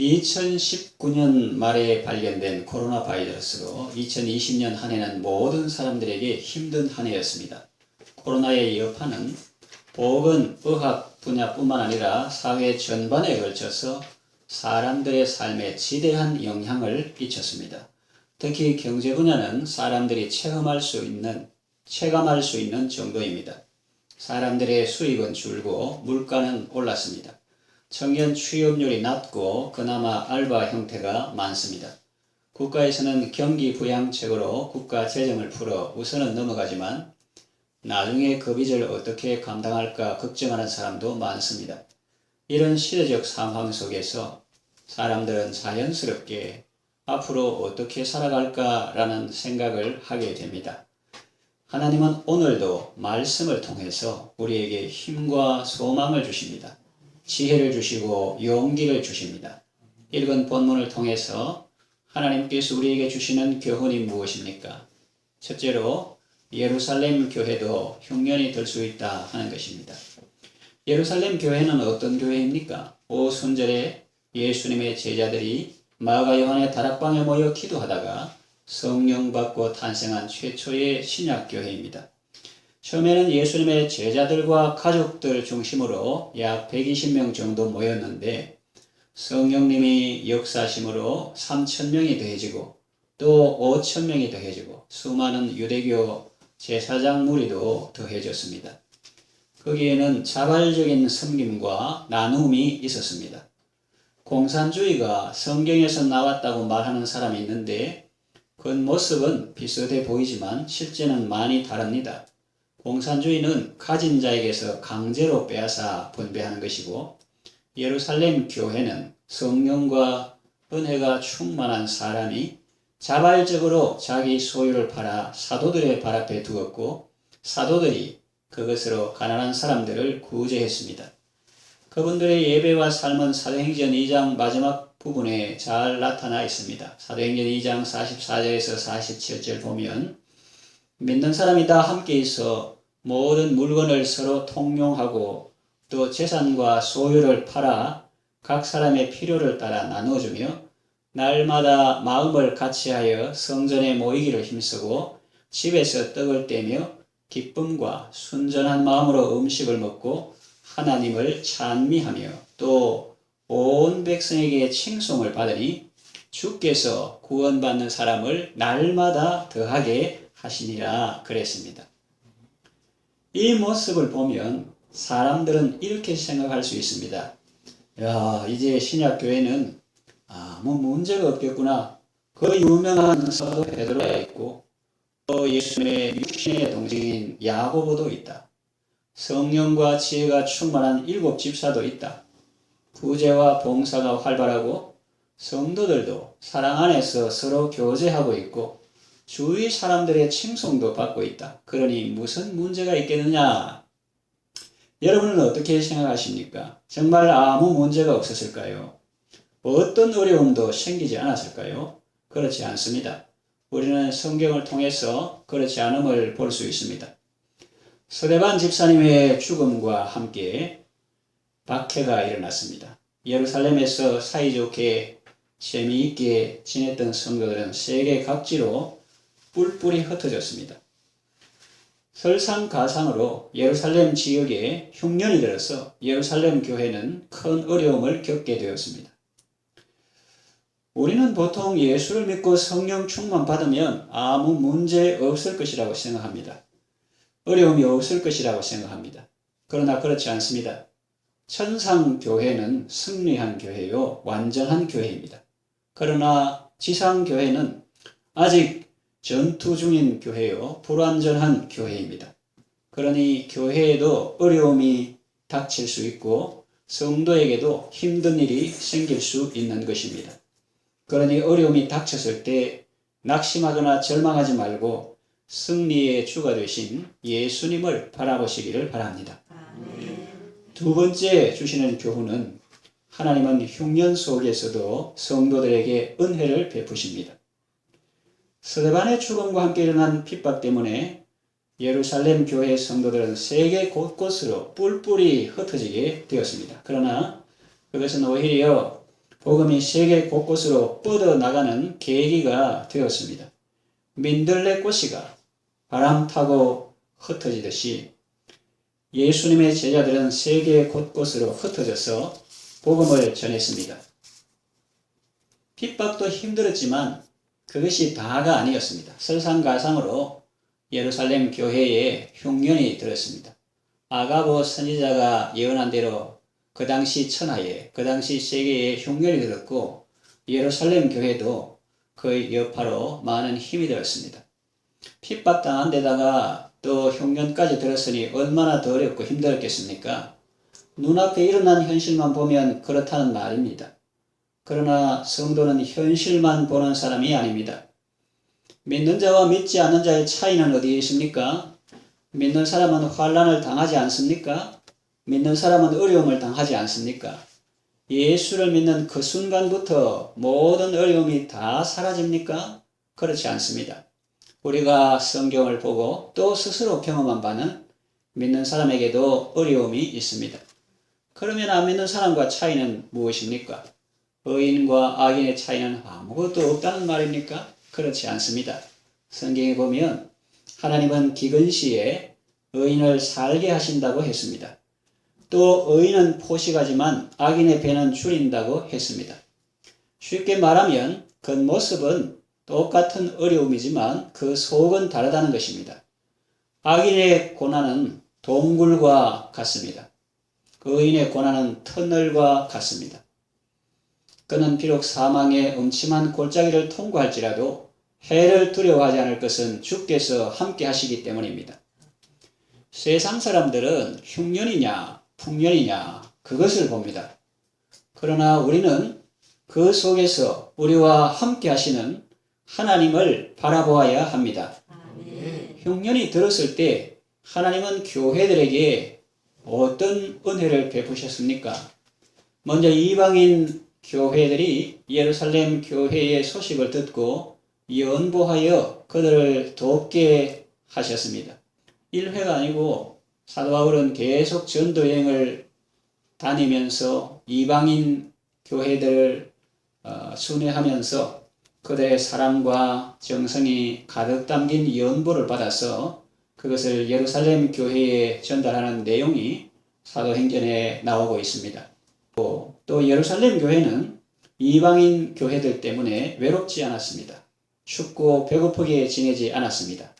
2019년 말에 발견된 코로나 바이러스로 2020년 한 해는 모든 사람들에게 힘든 한 해였습니다. 코로나의 여파는 보건, 의학 분야뿐만 아니라 사회 전반에 걸쳐서 사람들의 삶에 지대한 영향을 끼쳤습니다. 특히 경제 분야는 사람들이 체감할 수 있는 정도입니다. 사람들의 수입은 줄고 물가는 올랐습니다. 청년 취업률이 낮고 그나마 알바 형태가 많습니다. 국가에서는 경기 부양책으로 국가 재정을 풀어 우선은 넘어가지만 나중에 그 빚을 어떻게 감당할까 걱정하는 사람도 많습니다. 이런 시대적 상황 속에서 사람들은 자연스럽게 앞으로 어떻게 살아갈까라는 생각을 하게 됩니다. 하나님은 오늘도 말씀을 통해서 우리에게 힘과 소망을 주십니다. 지혜를 주시고 용기를 주십니다. 읽은 본문을 통해서 하나님께서 우리에게 주시는 교훈이 무엇입니까? 첫째로 예루살렘 교회도 흉년이 들 수 있다 하는 것입니다. 예루살렘 교회는 어떤 교회입니까? 오순절에 예수님의 제자들이 마가 요한의 다락방에 모여 기도하다가 성령 받고 탄생한 최초의 신약교회입니다. 처음에는 예수님의 제자들과 가족들 중심으로 약 120명 정도 모였는데 성령님이 역사심으로 3,000명이 더해지고 또 5,000명이 더해지고 수많은 유대교 제사장 무리도 더해졌습니다. 거기에는 자발적인 섬김과 나눔이 있었습니다. 공산주의가 성경에서 나왔다고 말하는 사람이 있는데 겉모습은 비슷해 보이지만 실제는 많이 다릅니다. 공산주의는 가진 자에게서 강제로 빼앗아 분배하는 것이고 예루살렘 교회는 성령과 은혜가 충만한 사람이 자발적으로 자기 소유를 팔아 사도들의 발 앞에 두었고 사도들이 그것으로 가난한 사람들을 구제했습니다. 그분들의 예배와 삶은 사도행전 2장 마지막 부분에 잘 나타나 있습니다. 사도행전 2장 44절에서 47절 보면 믿는 사람이 다 함께 있어 모든 물건을 서로 통용하고 또 재산과 소유를 팔아 각 사람의 필요를 따라 나누어주며 날마다 마음을 같이하여 성전에 모이기를 힘쓰고 집에서 떡을 떼며 기쁨과 순전한 마음으로 음식을 먹고 하나님을 찬미하며 또 온 백성에게 칭송을 받으니 주께서 구원받는 사람을 날마다 더하게 하시니라 그랬습니다. 이 모습을 보면 사람들은 이렇게 생각할 수 있습니다. 야, 이제 신약교회는 아무 문제가 없겠구나. 그 유명한 사도 베드로가 있고 또 예수님의 육신의 동생인 야고보도 있다. 성령과 지혜가 충만한 7 집사도 있다. 구제와 봉사가 활발하고 성도들도 사랑 안에서 서로 교제하고 있고 주위 사람들의 칭송도 받고 있다. 그러니 무슨 문제가 있겠느냐? 여러분은 어떻게 생각하십니까? 정말 아무 문제가 없었을까요? 어떤 어려움도 생기지 않았을까요? 그렇지 않습니다. 우리는 성경을 통해서 그렇지 않음을 볼 수 있습니다. 스데반 집사님의 죽음과 함께 박해가 일어났습니다. 예루살렘에서 사이좋게 재미있게 지냈던 성도들은 세계 각지로 뿔뿔이 흩어졌습니다. 설상가상으로 예루살렘 지역에 흉년이 들어서 예루살렘 교회는 큰 어려움을 겪게 되었습니다. 우리는 보통 예수를 믿고 성령 충만 받으면 아무 문제 없을 것이라고 생각합니다. 어려움이 없을 것이라고 생각합니다. 그러나 그렇지 않습니다. 천상교회는 승리한 교회요, 완전한 교회입니다. 그러나 지상교회는 아직 전투 중인 교회요, 불완전한 교회입니다. 그러니 교회에도 어려움이 닥칠 수 있고 성도에게도 힘든 일이 생길 수 있는 것입니다. 그러니 어려움이 닥쳤을 때 낙심하거나 절망하지 말고 승리의 주가 되신 예수님을 바라보시기를 바랍니다. 두 번째 주시는 교훈은 하나님은 흉년 속에서도 성도들에게 은혜를 베푸십니다. 스데반의 죽음과 함께 일어난 핍박 때문에 예루살렘 교회 성도들은 세계 곳곳으로 뿔뿔이 흩어지게 되었습니다. 그러나 그것은 오히려 복음이 세계 곳곳으로 뻗어나가는 계기가 되었습니다. 민들레꽃이가 바람 타고 흩어지듯이 예수님의 제자들은 세계 곳곳으로 흩어져서 복음을 전했습니다. 핍박도 힘들었지만 그것이 다가 아니었습니다. 설상가상으로 예루살렘 교회에 흉년이 들었습니다. 아가보 선지자가 예언한 대로 그 당시 천하에, 그 당시 세계에 흉년이 들었고 예루살렘 교회도 그 여파로 많은 힘이 들었습니다. 핍박당한 데다가 또 흉년까지 들었으니 얼마나 더 어렵고 힘들었겠습니까? 눈앞에 일어난 현실만 보면 그렇다는 말입니다. 그러나 성도는 현실만 보는 사람이 아닙니다. 믿는 자와 믿지 않는 자의 차이는 어디에 있습니까? 믿는 사람은 환난을 당하지 않습니까? 믿는 사람은 어려움을 당하지 않습니까? 예수를 믿는 그 순간부터 모든 어려움이 다 사라집니까? 그렇지 않습니다. 우리가 성경을 보고 또 스스로 경험한 바는 믿는 사람에게도 어려움이 있습니다. 그러면 안 믿는 사람과 차이는 무엇입니까? 의인과 악인의 차이는 아무것도 없다는 말입니까? 그렇지 않습니다. 성경에 보면 하나님은 기근시에 의인을 살게 하신다고 했습니다. 또 의인은 포식하지만 악인의 배는 줄인다고 했습니다. 쉽게 말하면 겉모습은 똑같은 어려움이지만 그 속은 다르다는 것입니다. 악인의 고난은 동굴과 같습니다. 의인의 고난은 터널과 같습니다. 그는 비록 사망의 음침한 골짜기를 통과할지라도 해를 두려워하지 않을 것은 주께서 함께 하시기 때문입니다. 세상 사람들은 흉년이냐 풍년이냐 그것을 봅니다. 그러나 우리는 그 속에서 우리와 함께 하시는 하나님을 바라보아야 합니다. 흉년이 들었을 때 하나님은 교회들에게 어떤 은혜를 베푸셨습니까? 먼저 이방인 교회들이 예루살렘 교회의 소식을 듣고 연보하여 그들을 돕게 하셨습니다. 1회가 아니고 사도 바울은 계속 전도 여행을 다니면서 이방인 교회들을 순회하면서 그들의 사랑과 정성이 가득 담긴 연보를 받아서 그것을 예루살렘 교회에 전달하는 내용이 사도행전에 나오고 있습니다. 또 예루살렘 교회는 이방인 교회들 때문에 외롭지 않았습니다. 춥고 배고프게 지내지 않았습니다.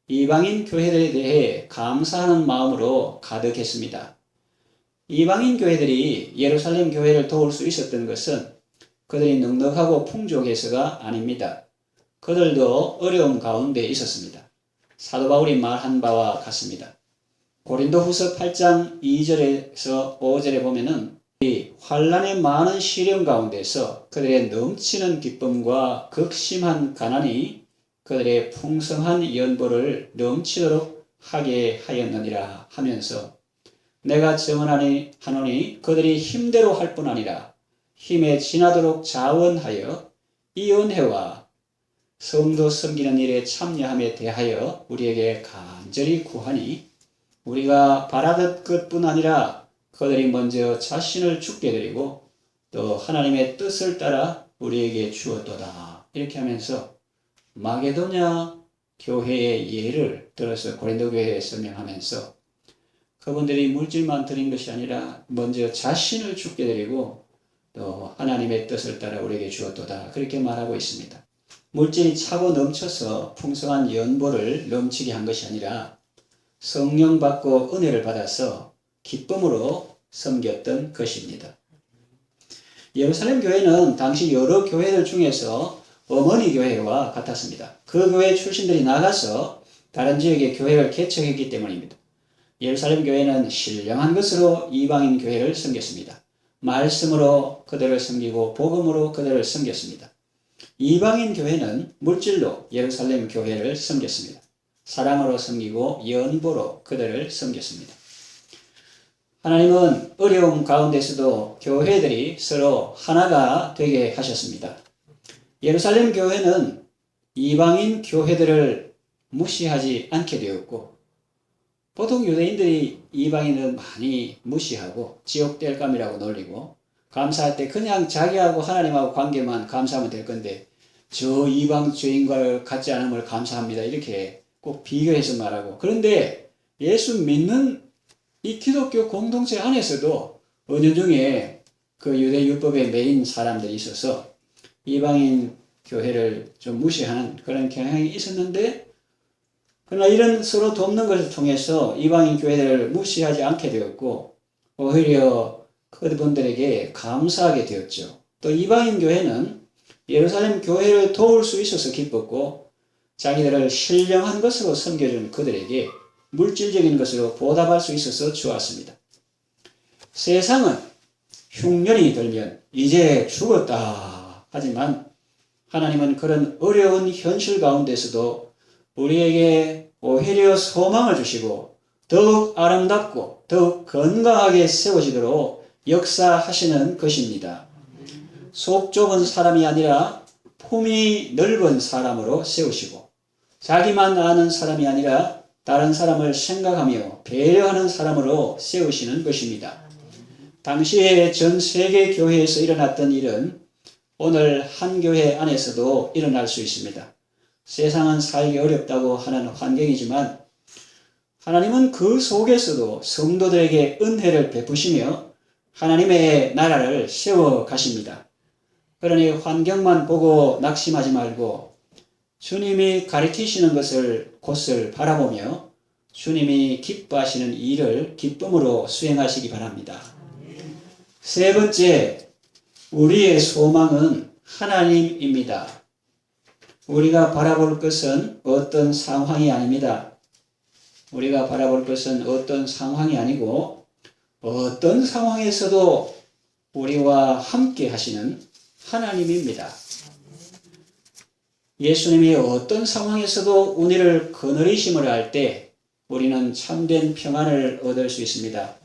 이방인 교회들에 대해 감사하는 마음으로 가득했습니다. 이방인 교회들이 예루살렘 교회를 도울 수 있었던 것은 그들이 넉넉하고 풍족해서가 아닙니다. 그들도 어려움 가운데 있었습니다. 사도 바울이 말한 바와 같습니다. 고린도후서 8장 2절에서 5절에 보면은 이 환난의 많은 시련 가운데서 그들의 넘치는 기쁨과 극심한 가난이 그들의 풍성한 연보를 넘치도록 하게 하였느니라 하면서 내가 증언하노니 그들이 힘대로 할 뿐 아니라 힘에 지나도록 자원하여 이 은혜와 성도 섬기는 일에 참여함에 대하여 우리에게 간절히 구하니 우리가 바라던 것뿐 아니라 그들이 먼저 자신을 죽게 드리고 또 하나님의 뜻을 따라 우리에게 주었도다. 이렇게 하면서 마게도냐 교회의 예를 들어서 고린도 교회에 설명하면서 그분들이 물질만 드린 것이 아니라 먼저 자신을 죽게 드리고 또 하나님의 뜻을 따라 우리에게 주었도다. 그렇게 말하고 있습니다. 물질이 차고 넘쳐서 풍성한 연보를 넘치게 한 것이 아니라 성령 받고 은혜를 받아서 기쁨으로 섬겼던 것입니다. 예루살렘 교회는 당시 여러 교회들 중에서 어머니 교회와 같았습니다. 그 교회 출신들이 나가서 다른 지역의 교회를 개척했기 때문입니다. 예루살렘 교회는 신령한 것으로 이방인 교회를 섬겼습니다. 말씀으로 그들을 섬기고 복음으로 그들을 섬겼습니다. 이방인 교회는 물질로 예루살렘 교회를 섬겼습니다. 사랑으로 섬기고 연보로 그들을 섬겼습니다. 하나님은 어려움 가운데서도 교회들이 서로 하나가 되게 하셨습니다. 예루살렘 교회는 이방인 교회들을 무시하지 않게 되었고 보통 유대인들이 이방인을 많이 무시하고 지옥될 감이라고 놀리고 감사할 때 그냥 자기하고 하나님하고 관계만 감사하면 될 건데 저 이방 죄인과 같지 않음을 감사합니다. 이렇게 꼭 비교해서 말하고, 그런데 예수 믿는 이 기독교 공동체 안에서도 은연중에 그 유대 율법에 매인 사람들이 있어서 이방인 교회를 좀 무시하는 그런 경향이 있었는데, 그러나 이런 서로 돕는 것을 통해서 이방인 교회들을 무시하지 않게 되었고 오히려 그분들에게 감사하게 되었죠. 또 이방인 교회는 예루살렘 교회를 도울 수 있어서 기뻤고 자기들을 신령한 것으로 섬겨준 그들에게 물질적인 것으로 보답할 수 있어서 좋았습니다. 세상은 흉년이 들면 이제 죽었다 하지만 하나님은 그런 어려운 현실 가운데서도 우리에게 오히려 소망을 주시고 더욱 아름답고 더욱 건강하게 세워지도록 역사하시는 것입니다. 속 좁은 사람이 아니라 품이 넓은 사람으로 세우시고 자기만 아는 사람이 아니라 다른 사람을 생각하며 배려하는 사람으로 세우시는 것입니다. 당시에 전 세계 교회에서 일어났던 일은 오늘 한 교회 안에서도 일어날 수 있습니다. 세상은 살기 어렵다고 하는 환경이지만 하나님은 그 속에서도 성도들에게 은혜를 베푸시며 하나님의 나라를 세워 가십니다. 그러니 환경만 보고 낙심하지 말고 주님이 가르치시는 곳을 바라보며 주님이 기뻐하시는 일을 기쁨으로 수행하시기 바랍니다. 세 번째, 우리의 소망은 하나님입니다. 우리가 바라볼 것은 어떤 상황이 아닙니다. 우리가 바라볼 것은 어떤 상황이 아니고 어떤 상황에서도 우리와 함께 하시는 하나님입니다. 예수님이 어떤 상황에서도 우리를 거느리심을 할 때 우리는 참된 평안을 얻을 수 있습니다.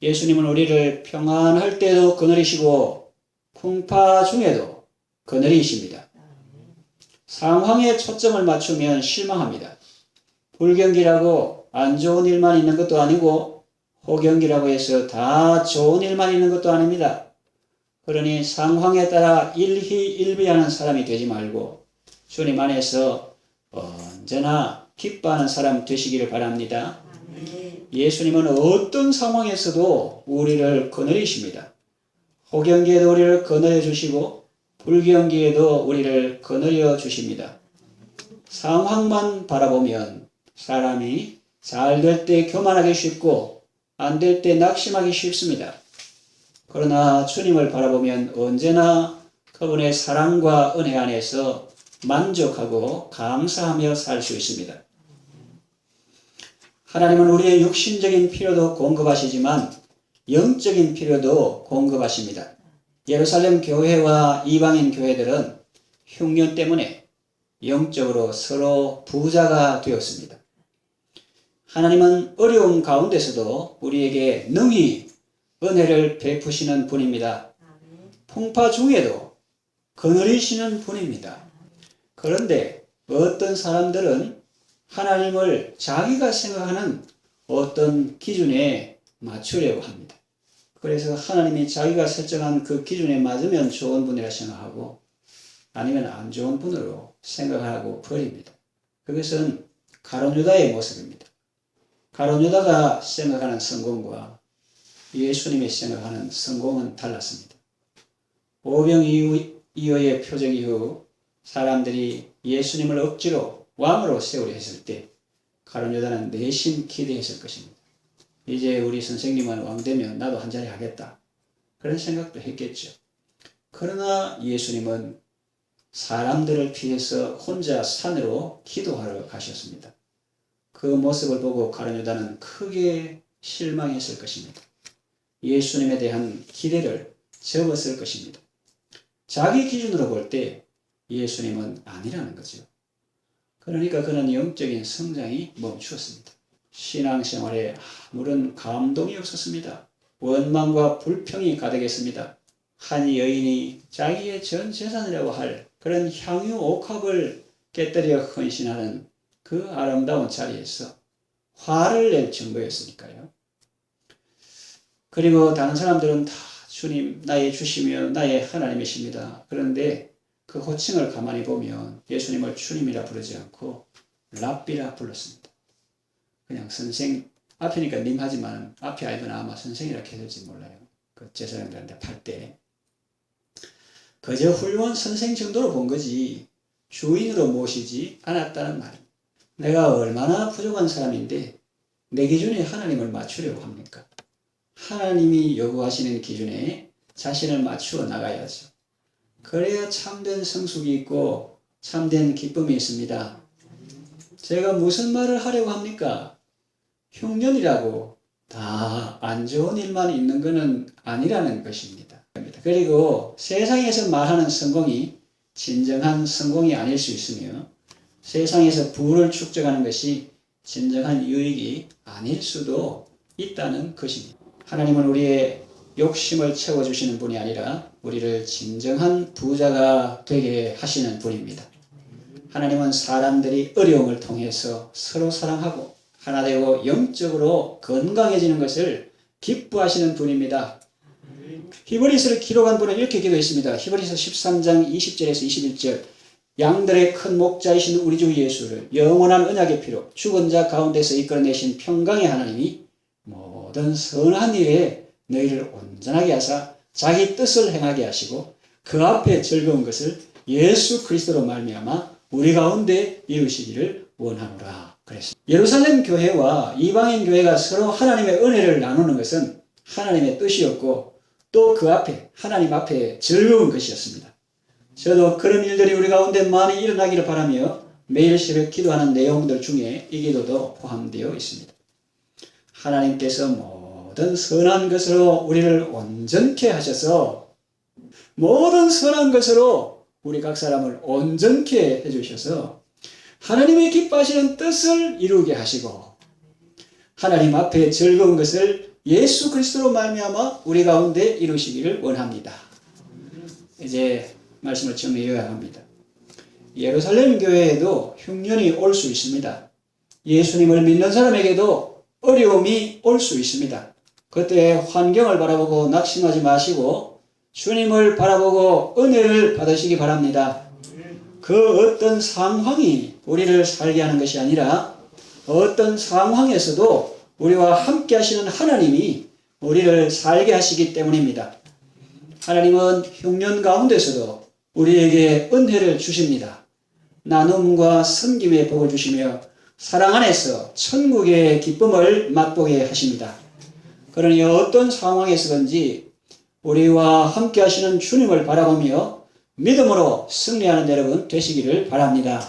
예수님은 우리를 평안할 때도 거느리시고 풍파 중에도 거느리십니다. 상황에 초점을 맞추면 실망합니다. 불경기라고 안 좋은 일만 있는 것도 아니고 호경기라고 해서 다 좋은 일만 있는 것도 아닙니다. 그러니 상황에 따라 일희일비하는 사람이 되지 말고 주님 안에서 언제나 기뻐하는 사람 되시기를 바랍니다. 예수님은 어떤 상황에서도 우리를 거느리십니다. 호경기에도 우리를 거느려 주시고 불경기에도 우리를 거느려 주십니다. 상황만 바라보면 사람이 잘 될 때 교만하기 쉽고 안 될 때 낙심하기 쉽습니다. 그러나 주님을 바라보면 언제나 그분의 사랑과 은혜 안에서 만족하고 감사하며 살 수 있습니다. 하나님은 우리의 육신적인 필요도 공급하시지만 영적인 필요도 공급하십니다. 예루살렘 교회와 이방인 교회들은 흉년 때문에 영적으로 서로 부자가 되었습니다. 하나님은 어려움 가운데서도 우리에게 능히 은혜를 베푸시는 분입니다. 풍파 중에도 거느리시는 분입니다. 그런데 어떤 사람들은 하나님을 자기가 생각하는 어떤 기준에 맞추려고 합니다. 그래서 하나님이 자기가 설정한 그 기준에 맞으면 좋은 분이라 생각하고 아니면 안 좋은 분으로 생각하고 버립니다. 그것은 가룟 유다의 모습입니다. 가룟 유다가 생각하는 성공과 예수님이 생각하는 성공은 달랐습니다. 오병 이어의 표적 이후 사람들이 예수님을 억지로 왕으로 세우려 했을 때 가룟 유다는 내심 기대했을 것입니다. 이제 우리 선생님은 왕 되면 나도 한 자리 하겠다. 그런 생각도 했겠죠. 그러나 예수님은 사람들을 피해서 혼자 산으로 기도하러 가셨습니다. 그 모습을 보고 가룟 유다는 크게 실망했을 것입니다. 예수님에 대한 기대를 접었을 것입니다. 자기 기준으로 볼 때 예수님은 아니라는 거죠. 그러니까 그는 영적인 성장이 멈추었습니다. 신앙생활에 아무런 감동이 없었습니다. 원망과 불평이 가득했습니다. 한 여인이 자기의 전 재산이라고 할 그런 향유 옥합을 깨뜨려 헌신하는 그 아름다운 자리에서 화를 낼 정도였으니까요. 그리고 다른 사람들은 다 주님 나의 주시며 나의 하나님이십니다. 그런데 그 호칭을 가만히 보면 예수님을 주님이라 부르지 않고 랍비라 불렀습니다. 그냥 선생, 앞이니까 님 하지만 앞이 아니거나 아마 선생이라 해줄지 몰라요. 그 제사장들한테 팔 때. 그저 훌륭한 선생 정도로 본 거지 주인으로 모시지 않았다는 말입니다. 내가 얼마나 부족한 사람인데 내 기준에 하나님을 맞추려고 합니까? 하나님이 요구하시는 기준에 자신을 맞추어 나가야죠. 그래야 참된 성숙이 있고 참된 기쁨이 있습니다. 제가 무슨 말을 하려고 합니까? 흉년이라고 다 안 좋은 일만 있는 것은 아니라는 것입니다. 그리고 세상에서 말하는 성공이 진정한 성공이 아닐 수 있으며 세상에서 부를 축적하는 것이 진정한 유익이 아닐 수도 있다는 것입니다. 하나님은 우리의 욕심을 채워주시는 분이 아니라 우리를 진정한 부자가 되게 하시는 분입니다. 하나님은 사람들이 어려움을 통해서 서로 사랑하고 하나 되고 영적으로 건강해지는 것을 기뻐하시는 분입니다. 히브리서를 기록한 분은 이렇게 기도했습니다. 히브리서 13장 20절에서 21절 양들의 큰 목자이신 우리 주 예수를 영원한 언약의 피로 죽은 자 가운데서 이끌어내신 평강의 하나님이 모든 선한 일에 너희를 온전하게 하사 자기 뜻을 행하게 하시고 그 앞에 즐거운 것을 예수 그리스도로 말미암아 우리 가운데 이루시기를 원하노라 그랬습니다. 예루살렘 교회와 이방인 교회가 서로 하나님의 은혜를 나누는 것은 하나님의 뜻이었고 또 그 앞에 하나님 앞에 즐거운 것이었습니다. 저도 그런 일들이 우리 가운데 많이 일어나기를 바라며 매일 새벽 기도하는 내용들 중에 이 기도도 포함되어 있습니다. 하나님께서 모든 선한 것으로 우리를 온전케 하셔서 모든 선한 것으로 우리 각 사람을 온전케 해주셔서 하나님의 기뻐하시는 뜻을 이루게 하시고 하나님 앞에 즐거운 것을 예수 그리스도로 말미암아 우리 가운데 이루시기를 원합니다. 이제 말씀을 정리해야 합니다. 예루살렘 교회에도 흉년이 올 수 있습니다. 예수님을 믿는 사람에게도 어려움이 올 수 있습니다. 그때 환경을 바라보고 낙심하지 마시고 주님을 바라보고 은혜를 받으시기 바랍니다. 그 어떤 상황이 우리를 살게 하는 것이 아니라 어떤 상황에서도 우리와 함께 하시는 하나님이 우리를 살게 하시기 때문입니다. 하나님은 흉년 가운데서도 우리에게 은혜를 주십니다. 나눔과 섬김의 복을 주시며 사랑 안에서 천국의 기쁨을 맛보게 하십니다. 그러니 어떤 상황에서든지 우리와 함께 하시는 주님을 바라보며 믿음으로 승리하는 여러분 되시기를 바랍니다.